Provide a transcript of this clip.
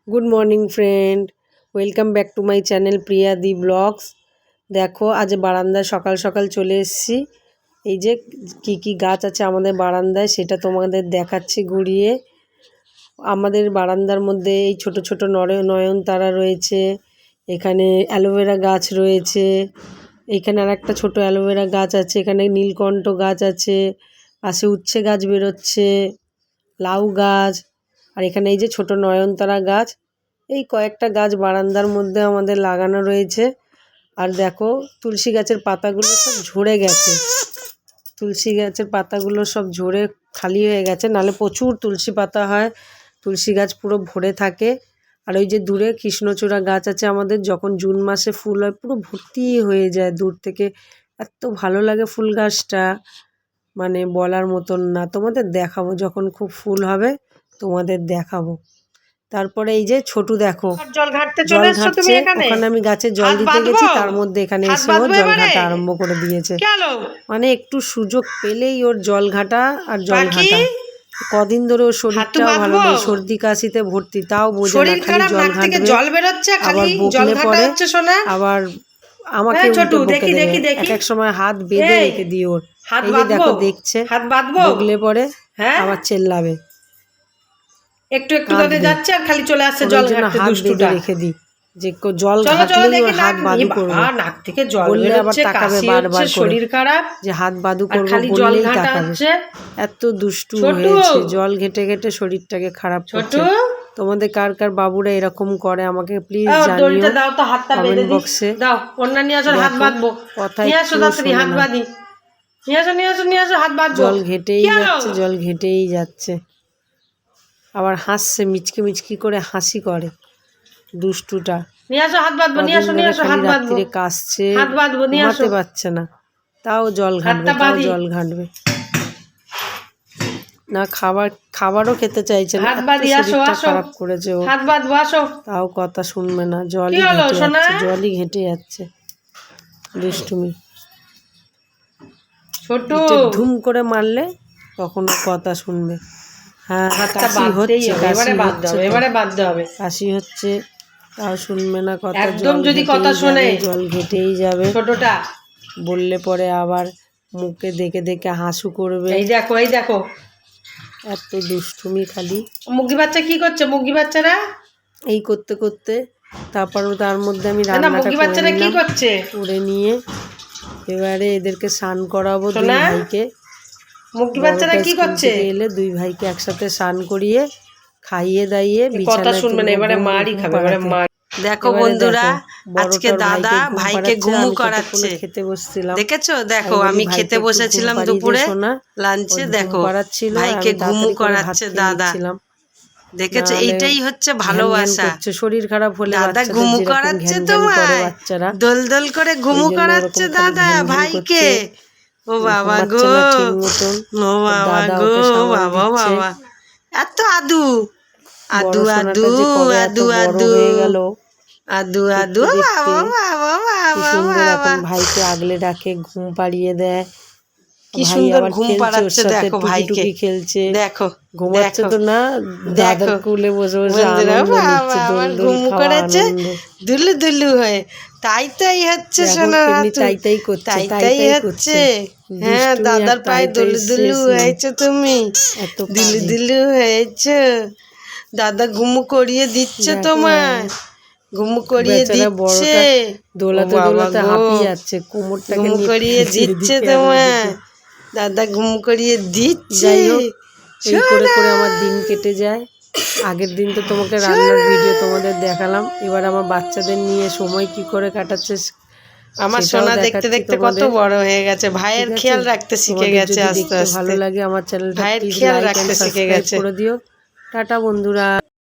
Good morning friend welcome back to my channel Priya di blogs. देखो आज बारान्दाয় সকাল সকাল চলে এসেছি। এই যে কি গাছ আছে আমাদের বারান্দায় সেটা তোমাদের দেখাচ্ছি ঘুরিয়ে। আমাদের বারান্দার মধ্যে এই ছোট ছোট নয়নতারা রয়েছে, এখানে অ্যালোভেরা গাছ রয়েছে, এখানে আর একটা ছোট অ্যালোভেরা গাছ আছে, এখানে নীলকণ্ঠ গাছ আছে, পাশে উচ্ছে গাছ বেরোচ্ছে, লাউ গাছ, আর এখানে এই যে ছোট নয়নতারা গাছ। এই কয়েকটা গাছ বারান্দার মধ্যে আমাদের লাগানো রয়েছে। আর দেখো তুলসী গাছের পাতাগুলো সব ঝরে গেছে, তুলসী গাছের পাতাগুলো সব ঝরে খালি হয়ে গেছে, নালে প্রচুর তুলসী পাতা হয়, তুলসী গাছ পুরো ভরে থাকে। আর ওই যে দূরে কৃষ্ণচূড়া গাছ আছে আমাদের, যখন জুন মাসে ফুল হয় পুরো ভর্তি হয়ে যায় দূর থেকে, এত ভালো লাগে ফুল গাছটা, মানে বলার মতন না। তোমাদের দেখাবো যখন খুব ফুল হবে তোমাদের দেখাবো। তারপরে এই যে ছোটু দেখো জল ঘাটতে ওখানে আমি গাছে জল দিতে গেছি, তার মধ্যে এখানে এসে ও জল ঘাটা আরম্ভ করে দিয়েছে। মানে একটু সুযোগ পেলেই ওর জল ঘাটা আর জল ঘাটা। কদিন ধরে ওর শরীরটাও ভালো নেই, সর্দি কাশিতে ভর্তি, তাও বোঝে না, খালি জল ঘাটবে, আবার বকলে পরে আবার আমাকে এক এক সময় হাত বেঁধে রেখে দিই ওর। এই যে দেখো দেখছে, বকলে পরে আবার চেল্লাবে, একটু একটু করে যাচ্ছে আর খালি চলে আসছে জল ঘাটতে। দুষ্টুটা রেখে দি যে জল ঘাটলেই ওর হাত বাদু করবে, নাক থেকে জল বের হচ্ছে, কাশি হচ্ছে, শরীর খারাপ, যে হাত বাদু করবে বললেই তাকাবে। এত দুষ্টু হয়েছে, জল ঘেটে ঘেটে শরীরটাকে খারাপ করছে। তোমাদের কার কার বাবুরা এরকম করে আমাকে প্লিজ জানিও কমেন্ট বক্সে। দাও ওন্না নিয়ে আসো, হাত বাঁধবো, নিয়ে আসো তাড়াতাড়ি, হাত বাঁধি, নিয়ে আসো নিয়ে আসো নিয়ে আসো, হাত বাঁধবো। জল ঘেটেই যাচ্ছে, জল ঘেটেই যাচ্ছে, আবার হাসছে, মিচকি মিচকি করে হাসি করে দুষ্টুটা। নিয়ে আসো হাত বাঁধবো, নিয়ে আসো নিয়ে আসো, হাত বাঁধবো, রাত্রিরে কাশছে, হাত বাঁধবো, নিয়ে আসো, ঘুমাতে পারছে না, তাও জল ঘাটবে, তাও জল ঘাটবে না। খাবারও খেতে চাইছে না, শরীরটা খারাপ করেছে ও, হাত বাঁধবো আসো, তাও কথা শুনবে না, জলই ঘেটে যাচ্ছে, দুষ্টুমি। ছোট ধুম করে মারলে তখন কথা শুনবে। হ্যাঁ কাশি হচ্ছে তাও শুনবে না কথা, যদি কথা শোনে জল ঘেটেই যাবে। ছোটটা বললে পরে আবার মুখে দেখে দেখে হাসু করবে। এই দেখো এই দেখো, এত দুষ্টুমি খালি। মুরগি বাচ্চা কি করছে, মুরগি বাচ্চারা এই করতে করতে তারপর তার মধ্যে আমি রান্নাটা করে নিয়ে এবারে এদেরকে স্নান করাবো দুই ভাইকে। মুরগি বাচ্চারা কি করছে, এলে দুই ভাইকে একসাথে স্নান করিয়ে খাইয়ে দাইয়ে বিছানায় শুনবে না, এবারে মারই খাবে, এবারে মার। দেখো বন্ধুরা আজকে দাদা ভাইকে ঘুমু করাচ্ছে, খেতে বসছিলাম দেখেছো, দেখো আমি খেতে বসেছিলাম দুপুরে লাঞ্চে, দেখো ভাইকে ঘুমু করাচ্ছে দাদা, দেখেছো, এইটাই হচ্ছে ভালোবাসা। শরীর খারাপ হলে দাদা ঘুমু করাচ্ছে, তোমার দোল দোল করে ঘুমু করাচ্ছে দাদা ভাইকে। ও বাবা গো, ও বাবা গো, বাবা বাবা, এত আদু আদু আদু আদু আদু আদু আদু, বাবা বাবা বাবা বাবা, ভাইকে আগলে রাখে, ঘুম পাড়িয়ে দেয়, কি সুন্দর ঘুম পাড়াচ্ছে, দেখো ভাইকে খেলছে, দেখো ঘুমাচ্ছে তো না, দাদার কোলে বসে বসে আনন্দ নিচ্ছে, ঘুম করেছে দুলু দুলু হয়ে, তাই তাই হচ্ছে সোনা, তাই তাই করছে, তাই তাই হচ্ছে। হ্যাঁ দাদার পায়ে দুলু দুলু হয়েছে, তুমি দুলু দুলু হয়েছে, দাদা ঘুমু করিয়ে দিচ্ছে তোমার, ঘুমু করিয়ে দিচ্ছে, দোলাতে দোলাতে হাঁপিয়ে যাচ্ছে, কোমরটাকে ঘুমু করিয়ে দিচ্ছে তোমার, দাদা ঘুম করিয়ে দিচ্ছে। যাই হোক এই করে করে আমার দিন কেটে যায়। আগের দিন তো তোমাকে রান্নার ভিডিও তোমাদের দেখালাম, এবার আমার বাচ্চাদের নিয়ে সময় কি করে কাটাচ্ছে আমার সোনা দেখতে দেখতে কত বড় হয়ে গেছে, ভাইয়ের খেয়াল রাখতে শিখে গেছে, আস্তে আস্তে ভালো লাগে আমার চ্যানেলটা, ভাইয়ের খেয়াল রাখতে শিখে গেছে, করে দিও। টাটা বন্ধুরা।